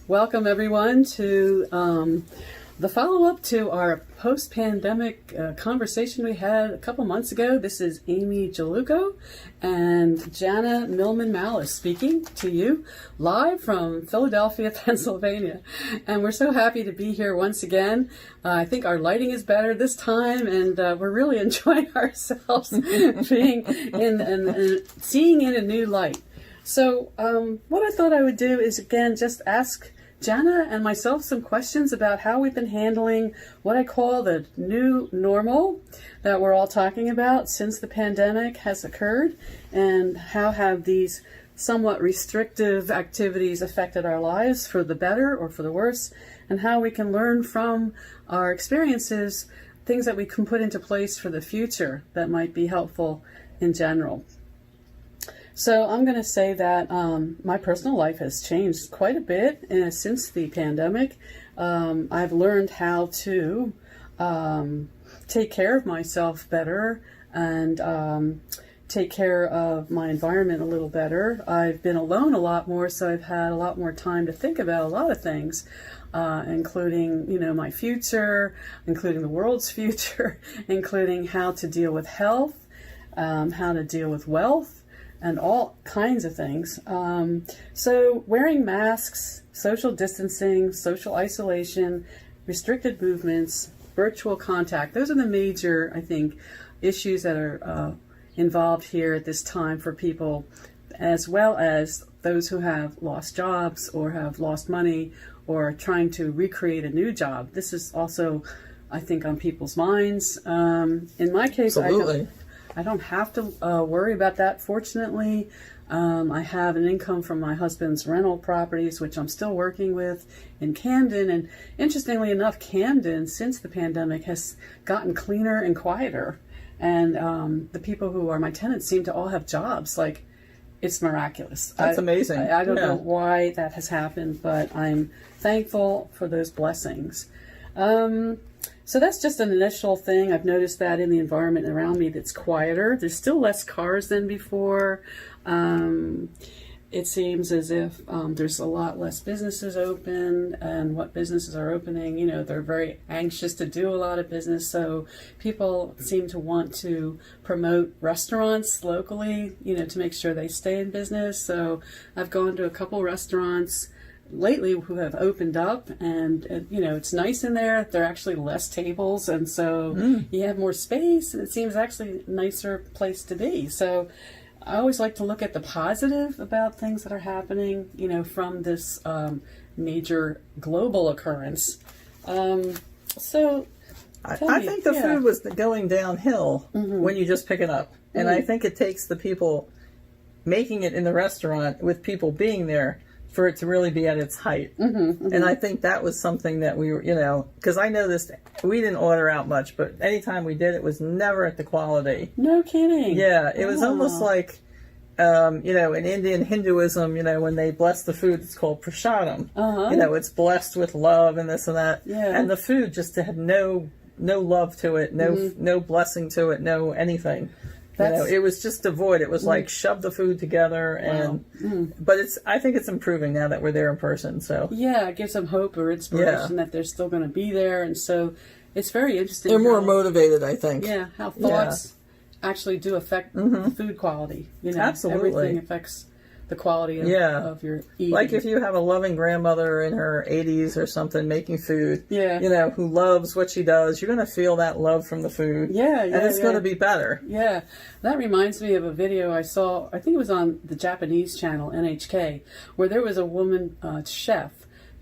Welcome everyone to the follow-up to our post-pandemic conversation we had a couple months ago. This is Amy Jaluko and Jana Millman-Malice speaking to you live from Philadelphia, Pennsylvania. And we're so happy to be here once again. I think our lighting is better this time, and we're really enjoying ourselves being in and seeing in a new light. So what I thought I would do is, again, just ask Jana and myself some questions about how we've been handling what I call the new normal that we're all talking about since the pandemic has occurred, and how have these somewhat restrictive activities affected our lives for the better or for the worse, and how we can learn from our experiences things that we can put into place for the future that might be helpful in general. So I'm going to say that my personal life has changed quite a bit since the pandemic. I've learned how to take care of myself better and take care of my environment a little better. I've been alone a lot more, so I've had a lot more time to think about a lot of things, including, my future, including the world's future, including how to deal with health, how to deal with wealth, and all kinds of things. So wearing masks, social distancing, social isolation, restricted movements, virtual contact, those are the major, I think, issues that are involved here at this time for people, as well as those who have lost jobs or have lost money or trying to recreate a new job. This is also, I think, on people's minds. In my case, absolutely. I don't have to worry about that, fortunately. I have an income from my husband's rental properties, which I'm still working with in Camden. And interestingly enough, Camden, since the pandemic, has gotten cleaner and quieter. And the people who are my tenants seem to all have jobs. Like, it's miraculous. That's amazing. I don't know why that has happened, but I'm thankful for those blessings. So that's just an initial thing. I've noticed that in the environment around me that's quieter. There's still less cars than before. It seems as if there's a lot less businesses open, and what businesses are opening, they're very anxious to do a lot of business. So people seem to want to promote restaurants locally, to make sure they stay in business. So I've gone to a couple restaurants lately who have opened up, and it's nice in there. There are actually less tables, and so you have more space, and it seems actually a nicer place to be. So I always like to look at the positive about things that are happening, from this major global occurrence. So I think the food was going downhill when you just pick it up, and I think it takes the people making it in the restaurant with people being there for it to really be at its height. And I think that was something that we were, because I noticed we didn't order out much, but anytime we did, it was never at the quality. No kidding. Yeah, it was almost like, in Indian Hinduism, when they bless the food, it's called prasadam. It's blessed with love and this and that. Yeah. And the food just had no love to it, no blessing to it, no anything. It was just devoid. It was like shove the food together, and but I think it's improving now that we're there in person. So yeah, it gives them hope or inspiration that they're still going to be there, and so it's very interesting. They're more motivated, I think. Yeah, how thoughts actually do affect the food quality. Absolutely, everything affects the quality of your eating. Like if you have a loving grandmother in her 80s or something making food, who loves what she does, you're going to feel that love from the food. And it's going to be better. Yeah. That reminds me of a video I saw, I think it was on the Japanese channel, NHK, where there was a woman chef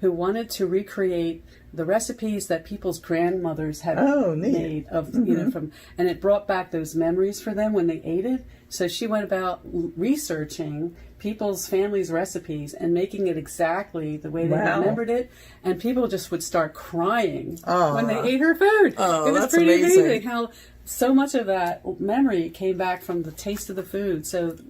who wanted to recreate the recipes that people's grandmothers had made of, from, and it brought back those memories for them when they ate it. So she went about researching people's families' recipes and making it exactly the way they remembered it, and people just would start crying when they ate her food. It was pretty amazing how so much of that memory came back from the taste of the food. So it's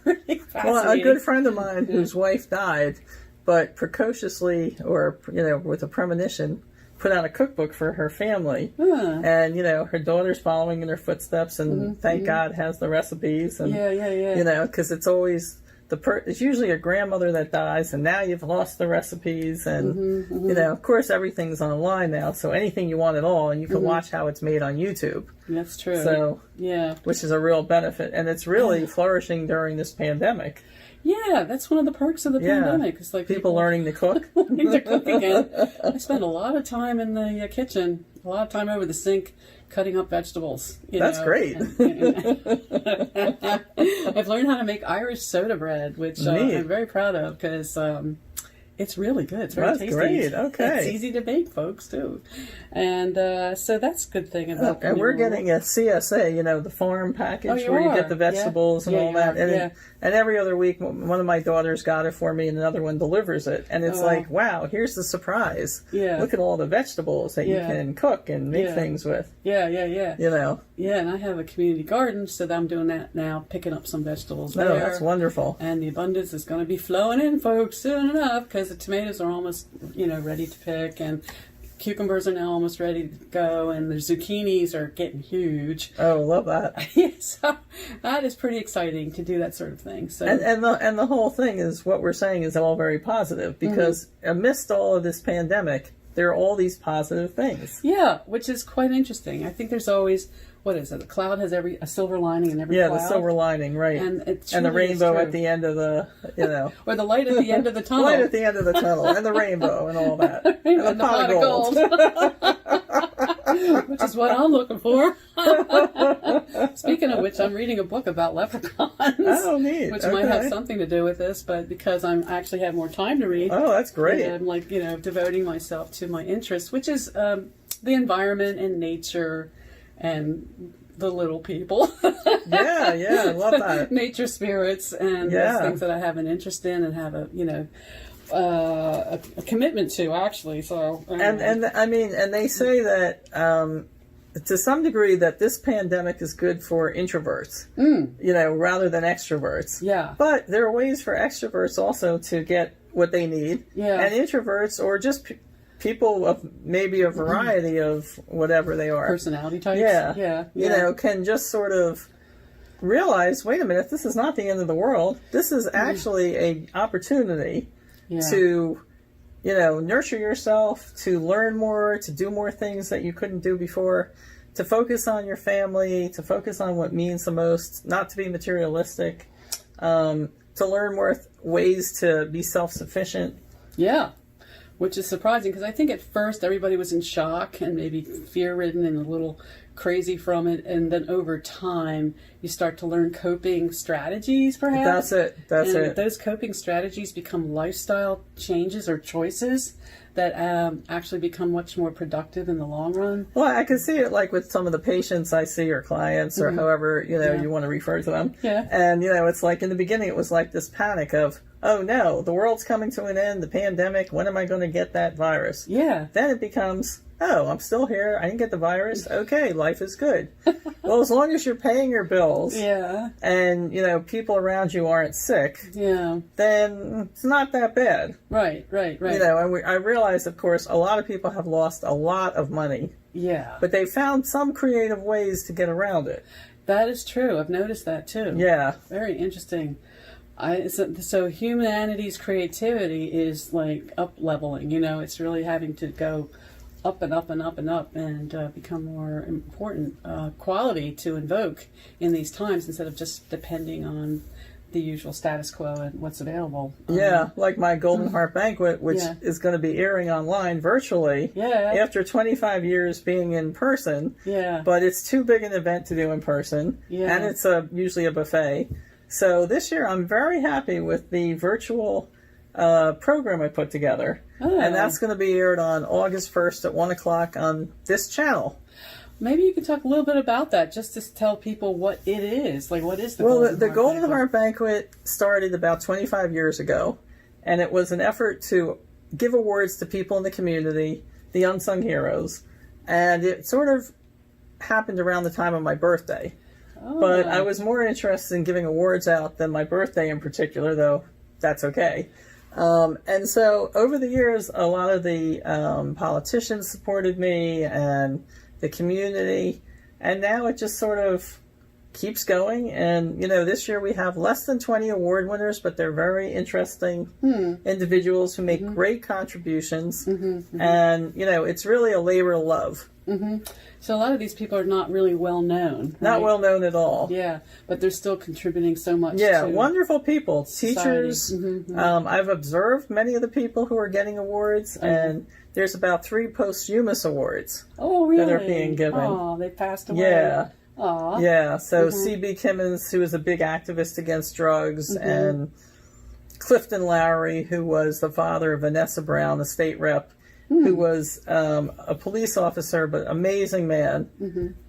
pretty fascinating. Well, a good friend of mine whose wife died, but precociously, or with a premonition, put out a cookbook for her family. And her daughter's following in her footsteps, and thank God has the recipes. And because it's always it's usually a grandmother that dies, and now you've lost the recipes, and you know, of course, everything's online now, so anything you want at all, and you can watch how it's made on YouTube. That's true. So yeah, which is a real benefit, and it's really flourishing during this pandemic. Yeah, that's one of the perks of the pandemic. It's like people learning to cook. Learning to cook again. I spend a lot of time in the kitchen, a lot of time over the sink, cutting up vegetables. That's great. I've learned how to make Irish soda bread, which I'm very proud of because it's really good. It's very tasty. Great. Okay. It's easy to make, folks, too. And so that's a good thing about and we're getting a CSA, you know, the farm package where you get the vegetables and all that. And every other week, one of my daughters got it for me and another one delivers it. And it's like, wow, here's the surprise. Yeah. Look at all the vegetables that you can cook and make things with. Yeah. You know. Yeah, and I have a community garden, so I'm doing that now, picking up some vegetables there. Oh, that's wonderful. And the abundance is going to be flowing in, folks, soon enough, because the tomatoes are almost, ready to pick, and cucumbers are now almost ready to go, and the zucchinis are getting huge. Oh, love that. So that is pretty exciting to do that sort of thing. So and the whole thing is, what we're saying is all very positive, because amidst all of this pandemic, there are all these positive things. Yeah, which is quite interesting. I think there's always, what is it? The cloud has a silver lining in every cloud. Yeah, the silver lining, right. And the rainbow at the end of the, or the light at the end of the tunnel. Light at the end of the tunnel, and the rainbow and all that. And the pot of gold. Which is what I'm looking for. Speaking of which, I'm reading a book about leprechauns. Oh, neat. Which might have something to do with this, but because I actually have more time to read. Oh, that's great. I'm devoting myself to my interest, which is the environment and nature and the little people. I love that. Nature spirits and those things that I have an interest in and have a commitment to, actually. So and I mean, and they say that to some degree that this pandemic is good for introverts, rather than extroverts. Yeah. But there are ways for extroverts also to get what they need. Yeah. And introverts, or just people of maybe a variety of whatever they are. Personality types. Yeah. Can just sort of realize, wait a minute, this is not the end of the world. This is actually an opportunity to, nurture yourself, to learn more, to do more things that you couldn't do before, to focus on your family, to focus on what means the most, not to be materialistic, to learn more ways to be self-sufficient. Yeah. Which is surprising, because I think at first everybody was in shock and maybe fear-ridden and a little crazy from it, and then over time you start to learn coping strategies, perhaps. That's it. Those coping strategies become lifestyle changes or choices that actually become much more productive in the long run. Well, I can see it like with some of the patients I see, or clients, or however you want to refer to them. Yeah. And it's like in the beginning it was like this panic of, oh no, the world's coming to an end, the pandemic, when am I going to get that virus? Yeah. Then it becomes, oh, I'm still here, I didn't get the virus, okay, life is good. Well, as long as you're paying your bills, and people around you aren't sick, then it's not that bad. Right. And I realize, of course, a lot of people have lost a lot of money. Yeah. But they found some creative ways to get around it. That is true. I've noticed that too. Yeah. Very interesting. So humanity's creativity is like up-leveling, it's really having to go up and up and up and up and become more important quality to invoke in these times, instead of just depending on the usual status quo and what's available. Like my Golden Heart Banquet, which is going to be airing online virtually after 25 years being in person. But it's too big an event to do in person, and it's usually a buffet. So this year I'm very happy with the virtual program I put together. And that's going to be aired on August 1st at 1 o'clock on this channel. Maybe you could talk a little bit about that, just to tell people what it is. Like, what is the Golden Heart Banquet? Golden Heart Banquet started about 25 years ago, and it was an effort to give awards to people in the community, the unsung heroes. And it sort of happened around the time of my birthday. But I was more interested in giving awards out than my birthday in particular, though that's okay. And so over the years, a lot of the politicians supported me and the community, and now it just sort of keeps going. And, this year we have less than 20 award winners, but they're very interesting individuals who make great contributions. And, it's really a labor of love. So a lot of these people are not really well known. Right? Not well known at all. Yeah, but they're still contributing so much. Yeah, to wonderful people. society. Teachers. I've observed many of the people who are getting awards, and there's about 3 posthumous awards really? that are being given. Oh, they passed away. Yeah. Aw. Yeah, so C.B. Kimmons, who was a big activist against drugs, and Clifton Lowery, who was the father of Vanessa Brown, the state rep, who was a police officer, but amazing man.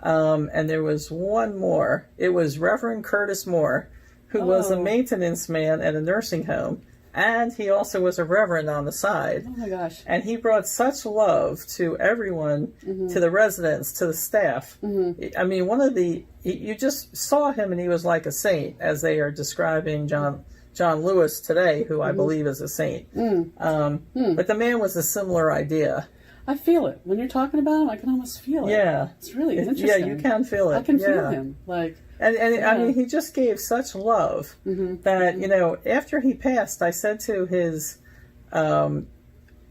And there was one more. It was Reverend Curtis Moore, who was a maintenance man at a nursing home. And he also was a reverend on the side. Oh my gosh. And he brought such love to everyone, to the residents, to the staff. I mean, you just saw him and he was like a saint, as they are describing John Lewis today, who I believe is a saint. But the man was a similar idea. I feel it. When you're talking about him, I can almost feel it. Yeah. It's really interesting. Yeah, you can feel it. I can feel him. Like, And I mean, he just gave such love that, after he passed, I said to his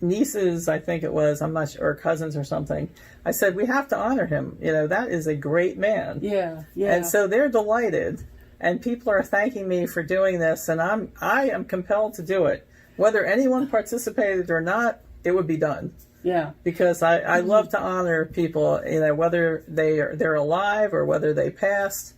nieces, I think it was, I'm not sure, or cousins or something, I said, we have to honor him. That is a great man. Yeah, yeah. And so they're delighted, and people are thanking me for doing this, and I am compelled to do it. Whether anyone participated or not, it would be done. Yeah. Because I love to honor people, whether they're alive or whether they passed.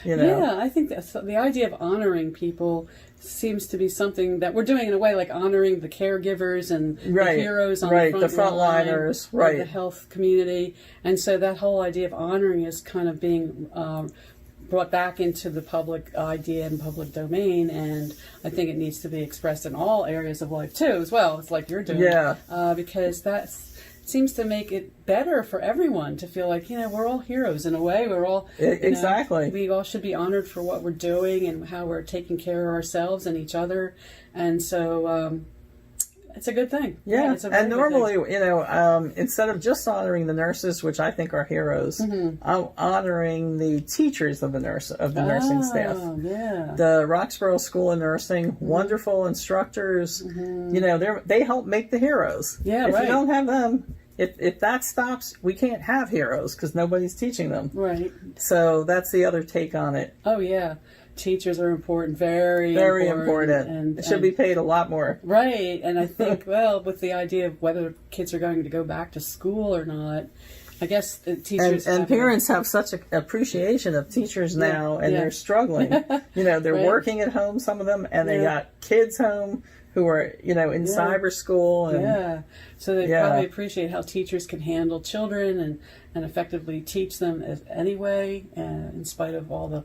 Yeah, I think that's the idea of honoring people seems to be something that we're doing in a way, like honoring the caregivers and the heroes on the frontliners, the health community. And so that whole idea of honoring is kind of being brought back into the public idea and public domain, and I think it needs to be expressed in all areas of life too, as well. It's like you're doing, because that seems to make it better for everyone to feel like we're all heroes in a way. We're all exactly. We all should be honored for what we're doing and how we're taking care of ourselves and each other, and so it's a good thing. Yeah, it's a and normally, instead of just honoring the nurses, which I think are heroes, I'm honoring the teachers of the nursing staff. Yeah. The Roxborough School of Nursing, wonderful instructors. They help make the heroes. Yeah, if right. you don't have them, if that stops, we can't have heroes because nobody's teaching them. Right. So that's the other take on it. Oh yeah. Teachers are important, very important. And should be paid a lot more. Right, and I think, with the idea of whether kids are going to go back to school or not, I guess teachers and parents have such an appreciation of teachers now, and they're struggling. They're working at home, some of them, and they got kids home who are, in cyber school. And, so they probably appreciate how teachers can handle children and effectively teach them anyway, in spite of all the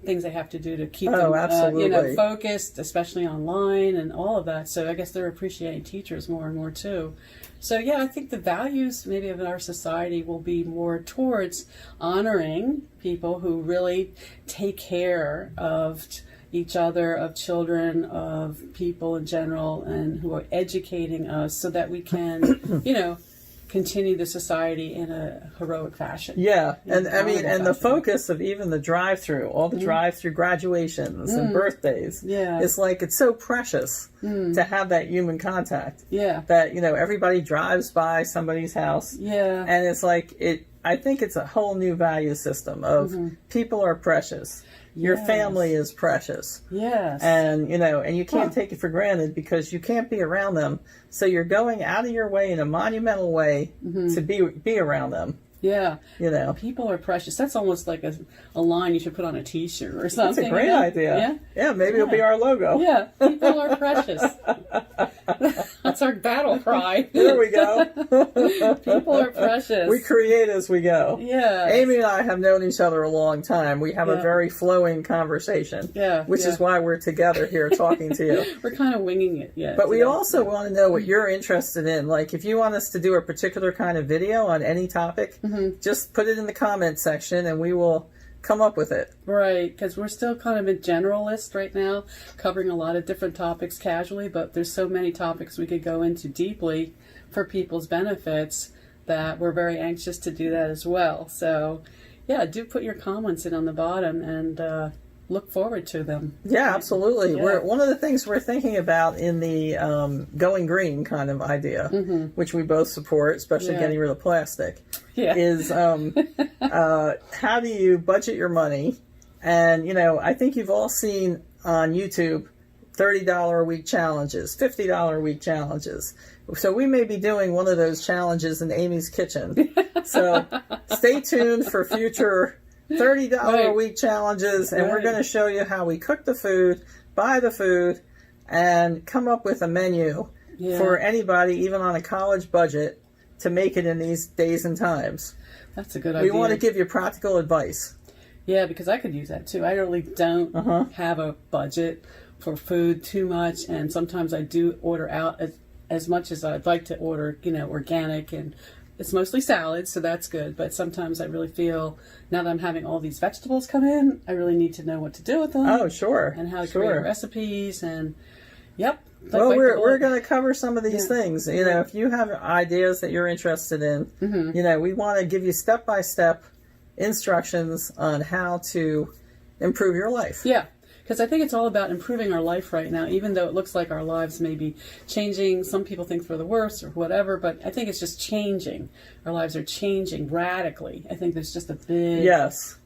things they have to do to keep them focused, especially online and all of that. So I guess they're appreciating teachers more and more too. So I think the values maybe of our society will be more towards honoring people who really take care of each other, of children, of people in general, and who are educating us so that we can, continue the society in a heroic fashion. Yeah, and I mean, and the focus of even the drive-through, all the drive-through graduations and birthdays, it's like it's so precious to have that human contact. Yeah, that everybody drives by somebody's house. Yeah, and it's like I think it's a whole new value system of people are precious. Your family is precious. Yes. And, and you can't take it for granted because you can't be around them. So you're going out of your way in a monumental way to be around them. Yeah. People are precious. That's almost like a line you should put on a T-shirt or something. That's a great idea. Yeah. Yeah, maybe it'll be our logo. Yeah. People are precious. That's our battle cry. There we go. People are precious. We create as we go. Yeah. Amy and I have known each other a long time. We have a very flowing conversation. Yeah. Which is why we're together here talking to you. We're kind of winging it. Yeah. But we also want to know what you're interested in. Like if you want us to do a particular kind of video on any topic, just put it in the comment section and we will come up with it. Right, because we're still kind of a generalist right now, covering a lot of different topics casually, but there's so many topics we could go into deeply for people's benefits that we're very anxious to do that as well. So, yeah, do put your comments in on the bottom, and look forward to them. Yeah, absolutely. Yeah. One of the things we're thinking about in the going green kind of idea, which we both support, especially getting rid of plastic, is how do you budget your money? And, you know, I think you've all seen on YouTube $30 a week challenges, $50 a week challenges. So we may be doing one of those challenges in Amy's kitchen. So stay tuned for future $30 a week challenges, and we're going to show you how we cook the food, buy the food, and come up with a menu for anybody, even on a college budget, to make it in these days and times. That's a good idea. We want to give you practical advice. Yeah, because I could use that too. I really don't have a budget for food too much, and sometimes I do order out as much as I'd like to order, you know, organic, and it's mostly salads, so that's good. But sometimes I really feel, now that I'm having all these vegetables come in, I really need to know what to do with them. Oh, sure. And how to create recipes, and yep. Well, we're going to cover some of these things. You know, if you have ideas that you're interested in, you know, we want to give you step-by-step instructions on how to improve your life. Yeah, because I think it's all about improving our life right now, even though it looks like our lives may be changing. Some people think for the worse or whatever, but I think it's just changing. Our lives are changing radically. I think there's just a big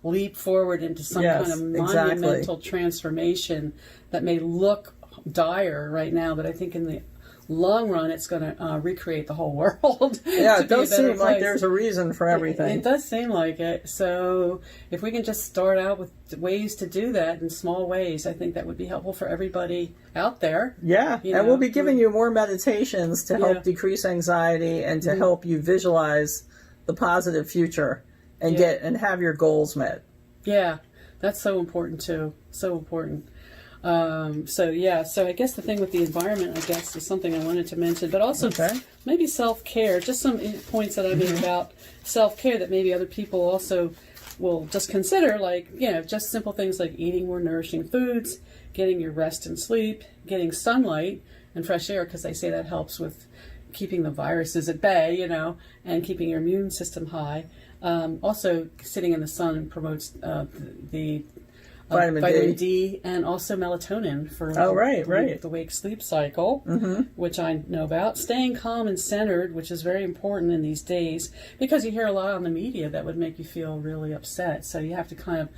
leap forward into some kind of monumental transformation that may look dire right now, but I think in the long run it's going to recreate the whole world. Yeah, it does seem like there's a reason for everything. It does seem like it. So if we can just start out with ways to do that in small ways, I think that would be helpful for everybody out there. Yeah, and we'll be giving you more meditations to help decrease anxiety and to help you visualize the positive future and and have your goals met. Yeah, that's so important too. So important. So I guess the thing with the environment, I guess, is something I wanted to mention, but also maybe self-care, just some points that I made about self-care that maybe other people also will just consider, like, you know, just simple things like eating more nourishing foods, getting your rest and sleep, getting sunlight and fresh air, because they say that helps with keeping the viruses at bay, you know, and keeping your immune system high. Also, sitting in the sun promotes the vitamin D and also melatonin for the wake sleep cycle, which I know about. Staying calm and centered, which is very important in these days, because you hear a lot on the media that would make you feel really upset. So you have to kind of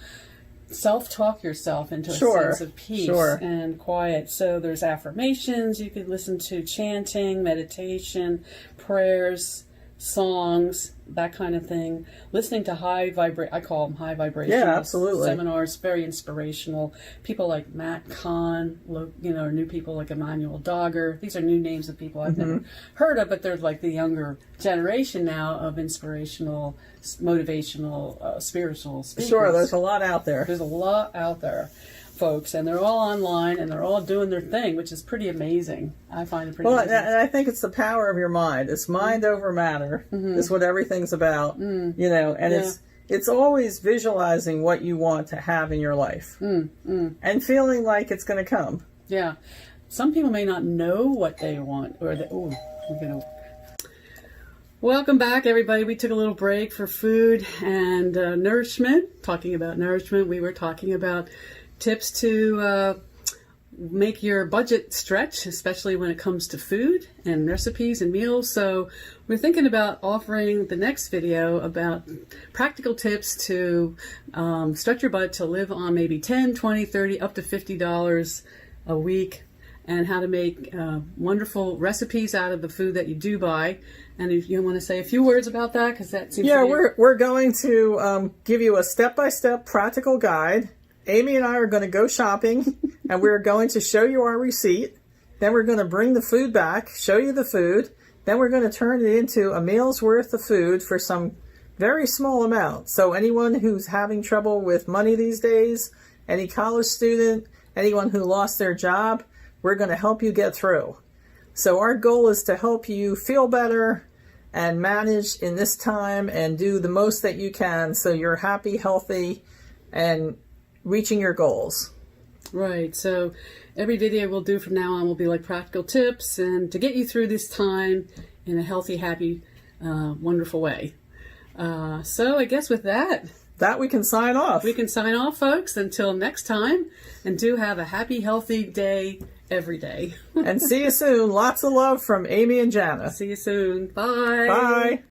self-talk yourself into a sense of peace and quiet. So there's affirmations you could listen to, chanting, meditation, prayers, songs, that kind of thing. Listening to I call them high vibration seminars, very inspirational. People like Matt Kahn, you know, new people like Emmanuel Dogger. These are new names of people I've never heard of, but they're like the younger generation now of inspirational, motivational, spiritual speakers. Sure, there's a lot out there. There's a lot out there, folks, and they're all online and they're all doing their thing, which is pretty amazing. I find it pretty amazing. And I think it's the power of your mind. It's mind over matter. Is what everything's about. You know, and it's always visualizing what you want to have in your life and feeling like it's going to come. Yeah, some people may not know what they want, or Welcome back, everybody. We took a little break for food and nourishment. Talking about nourishment, we were talking about tips to make your budget stretch, especially when it comes to food and recipes and meals. So we're thinking about offering the next video about practical tips to stretch your budget to live on maybe $10, $20, $30, up to $50 a week, and how to make wonderful recipes out of the food that you do buy. And if you want to say a few words about that, because that seems to be... we're going to give you a step-by-step practical guide. Amy and I are going to go shopping, and we're going to show you our receipt. Then we're going to bring the food back, show you the food. Then we're going to turn it into a meal's worth of food for some very small amount. So anyone who's having trouble with money these days, any college student, anyone who lost their job, we're going to help you get through. So our goal is to help you feel better and manage in this time and do the most that you can so you're happy, healthy, and reaching your goals. Right. So every video we'll do from now on will be like practical tips and to get you through this time in a healthy, happy, wonderful way. So I guess with that, that we can sign off. We can sign off, folks, until next time. And do have a happy, healthy day every day. And see you soon. Lots of love from Amy and Jana. See you soon. Bye. Bye.